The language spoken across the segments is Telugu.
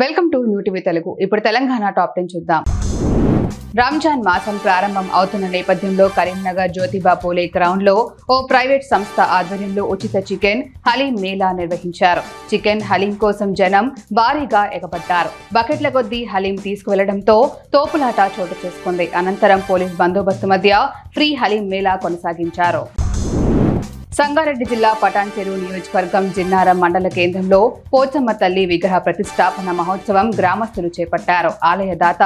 Welcome to new TV Telugu. ఇప్పుడు తెలంగాణ టాప్ 10 చూద్దాం. రంజాన్ మాసం ప్రారంభం అవుతున్న నేపథ్యంలో కరీంనగర్ జ్యోతిబా పూలే గ్రౌండ్ లో ఓ ప్రైవేట్ సంస్థ ఆధ్వర్యంలో ఉచిత చికెన్ హలీం మేళా నిర్వహించారు. చికెన్ హలీం కోసం జనం భారీగా ఎగబడ్డారు. బకెట్ల కొద్దీ హలీం తీసుకువెళ్లడంతో తోపులాట చోటు చేసుకుంది. అనంతరం పోలీస్ బందోబస్తు మధ్య ఫ్రీ హలీం మేళా కొనసాగించారు. సంగారెడ్డి జిల్లా పటాన్ చెరువు నియోజకవర్గం జిన్నారం మండల కేంద్రంలో పోచమ్మ తల్లి విగ్రహ ప్రతిష్టాపన మహోత్సవం గ్రామస్తులు చేపట్టారు. ఆలయదాత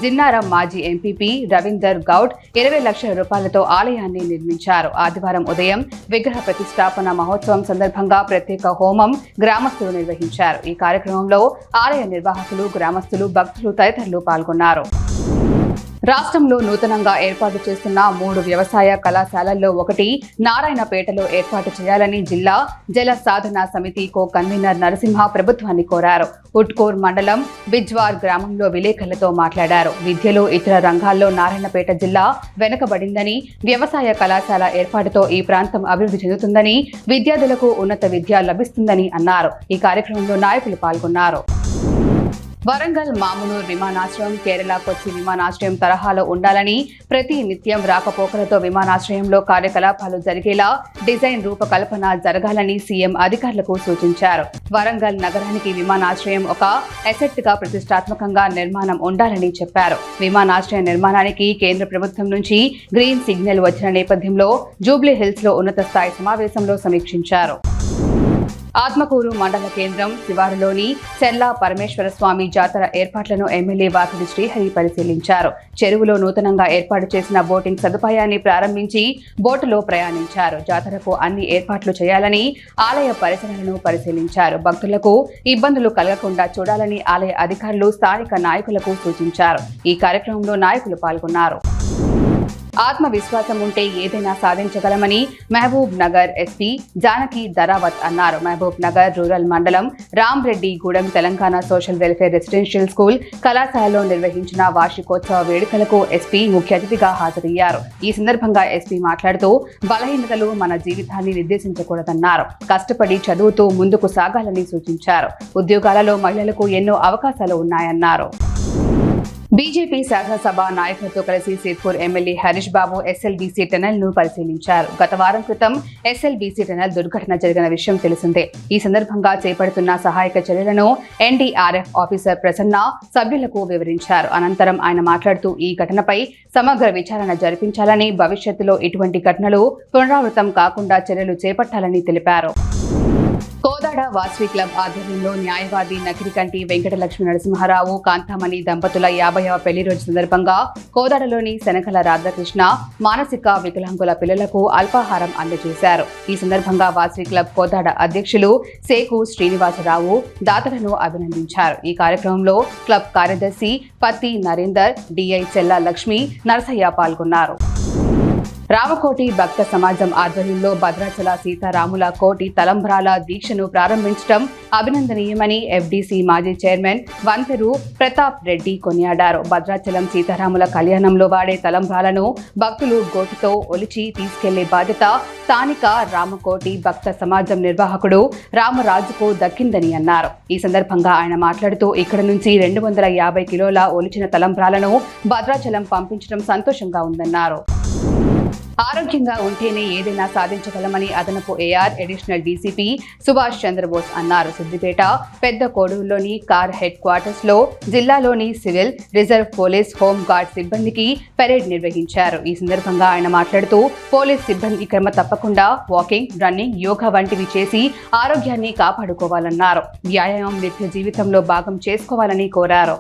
జిన్నారం మాజీ ఎంపీపీ రవీందర్ గౌడ్ 20 లక్షల రూపాయలతో ఆలయాన్ని నిర్మించారు. ఆదివారం ఉదయం విగ్రహ ప్రతిష్టాపన మహోత్సవం సందర్భంగా ప్రత్యేక హోమం గ్రామస్తులు నిర్వహించారు. ఈ కార్యక్రమంలో ఆలయ నిర్వాహకులు, గ్రామస్తులు, భక్తులు తదితరులు పాల్గొన్నారు. రాష్ట్రంలో నూతనంగా ఏర్పాటు చేస్తున్న 3 వ్యవసాయ కళాశాలల్లో ఒకటి నారాయణపేటలో ఏర్పాటు చేయాలని జిల్లా జల సాధన సమితి కో కన్వీనర్ నరసింహ ప్రభుత్వాన్ని కోరారు. ఉట్కూర్ మండలం బిజ్వార్ గ్రామంలో విలేకరులతో మాట్లాడారు. విద్యలో ఇతర రంగాల్లో నారాయణపేట జిల్లా వెనుకబడిందని, వ్యవసాయ కళాశాల ఏర్పాటుతో ఈ ప్రాంతం అభివృద్ధి చెందుతుందని, విద్యార్థులకు ఉన్నత విద్య లభిస్తుందని అన్నారు. ఈ కార్యక్రమంలో నాయకులు పాల్గొన్నారు. వరంగల్ మామునూర్ విమానాశ్రయం కేరళ కొచ్చి విమానాశ్రయం తరహాలో ఉండాలని, ప్రతి నిత్యం రాకపోకలతో విమానాశ్రయంలో కార్యకలాపాలు జరిగేలా డిజైన్ రూపకల్పన జరగాలని సీఎం అధికారులకు సూచించారు. వరంగల్ నగరానికి విమానాశ్రయం ఒక అసెట్ గా ప్రతిష్టాత్మకంగా నిర్మాణం ఉండాలని చెప్పారు. విమానాశ్రయ నిర్మాణానికి కేంద్ర ప్రభుత్వం నుంచి గ్రీన్ సిగ్నల్ వచ్చిన నేపథ్యంలో జూబ్లీ హిల్స్ లో ఉన్నత స్థాయి సమావేశంలో సమీక్షించారు. ఆత్మకూరు మండల కేంద్రం శివారులోని చెల్లా పరమేశ్వర స్వామి జాతర ఏర్పాట్లను ఎమ్మెల్యే వాకిడి శ్రీహరి పరిశీలించారు. చెరువులో నూతనంగా ఏర్పాటు చేసిన బోటింగ్ సదుపాయాన్ని ప్రారంభించి బోటులో ప్రయాణించారు. జాతరకు అన్ని ఏర్పాట్లు చేయాలని ఆలయ పరిసరాలను పరిశీలించారు. భక్తులకు ఇబ్బందులు కలగకుండా చూడాలని ఆలయ అధికారులు స్థానిక నాయకులకు సూచించారు. ఈ కార్యక్రమంలో నాయకులు పాల్గొన్నారు. ఆత్మవిశ్వాసం ఉంటే ఏదైనా సాధించగలమని మహబూబ్ నగర్ ఎస్పీ జానకి దరావత్ అన్నారు. మహబూబ్ నగర్ రూరల్ మండలం Ramreddygudem Telangana social welfare residential school కళాశాలలో నిర్వహించిన వార్షికోత్సవ వేడుకలకు ఎస్పీ ముఖ్య అతిథిగా హాజరయ్యారు. ఈ సందర్భంగా ఎస్పీ మాట్లాడుతూ బలహీనతలు మన జీవితాన్ని నిర్దేశించకూడదన్నారు. కష్టపడి చదువుతూ ముందుకు సాగాలని సూచించారు. ఉద్యోగాలలో మహిళలకు ఎన్నో అవకాశాలు ఉన్నాయన్నారు. బీజేపీ శాసనసభ నాయకులతో కలిసి సిర్పూర్ ఎమ్మెల్యే హరీష్ బాబు ఎస్ఎల్బీసీ టనెల్ ను పరిశీలించారు. గత వారం క్రితం ఎస్ఎల్బీసీ టనెల్ దుర్ఘటన జరిగిన విషయం తెలిసిందే. ఈ సందర్భంగా చేపడుతున్న సహాయక చర్యలను ఎన్డీఆర్ఎఫ్ ఆఫీసర్ ప్రసన్న సభ్యులకు వివరించారు. అనంతరం ఆయన మాట్లాడుతూ ఈ ఘటనపై సమగ్ర విచారణ జరిపించాలని, భవిష్యత్తులో ఇటువంటి ఘటనలు పునరావృతం కాకుండా చర్యలు చేపట్టాలని తెలిపారు. కోదాడ వాసవి క్లబ్ ఆధ్వర్యంలో న్యాయవాది నకిరికంటి వెంకటలక్ష్మి నరసింహారావు కాంతామణి దంపతుల 50వ పెళ్లి రోజు సందర్భంగా కోదాడలోని శనకల రాధాకృష్ణ మానసిక వికలాంగుల పిల్లలకు అల్పాహారం అందజేశారు. ఈ సందర్భంగా వాసవి క్లబ్ కోదాడ అధ్యక్షులు సేకు శ్రీనివాసరావు దాతలను అభినందించారు. ఈ కార్యక్రమంలో క్లబ్ కార్యదర్శి పత్తి నరేందర్, డిఐ చెల్లా లక్ష్మి, నరసయ్య పాల్గొన్నారు. రామకోటి భక్త సమాజం ఆధ్వర్యంలో భద్రాచల సీతారాముల కోటి తలంబ్రాల దీక్షను ప్రారంభించడం అభినందనీయమని ఎఫ్డీసీ మాజీ చైర్మన్ వంతెరు ప్రతాప్ రెడ్డి కొనియాడారు. భద్రాచలం సీతారాముల కళ్యాణంలో వాడే తలంబ్రాలను భక్తులు గోటితో ఒలిచి తీసుకెళ్లే బాధ్యత స్థానిక రామకోటి భక్త సమాజం నిర్వాహకుడు రామరాజుకు దక్కిందని అన్నారు. ఈ సందర్భంగా ఆయన మాట్లాడుతూ ఇక్కడ నుంచి 250 కిలోల ఒలిచిన తలంబ్రాలను భద్రాచలం పంపించడం సంతోషంగా ఉందన్నారు. ఆరోగ్యంగా ఉంటేనే ఏదైనా సాధించగలమని అదనపు AR additional DCP Subhash Chandrabose అన్నారు. సిద్దిపేట పెద్ద కోడూరులోని కార్ హెడ్ క్వార్టర్స్ లో జిల్లాలోని civil, reserve police, home guard సిబ్బందికి పెరేడ్ నిర్వహించారు. ఈ సందర్భంగా ఆయన మాట్లాడుతూ పోలీస్ సిబ్బంది క్రమ తప్పకుండా వాకింగ్, రన్నింగ్, యోగా వంటివి చేసి ఆరోగ్యాన్ని కాపాడుకోవాలన్నారు. వ్యాయామం నిత్య జీవితంలో భాగం చేసుకోవాలని కోరారు.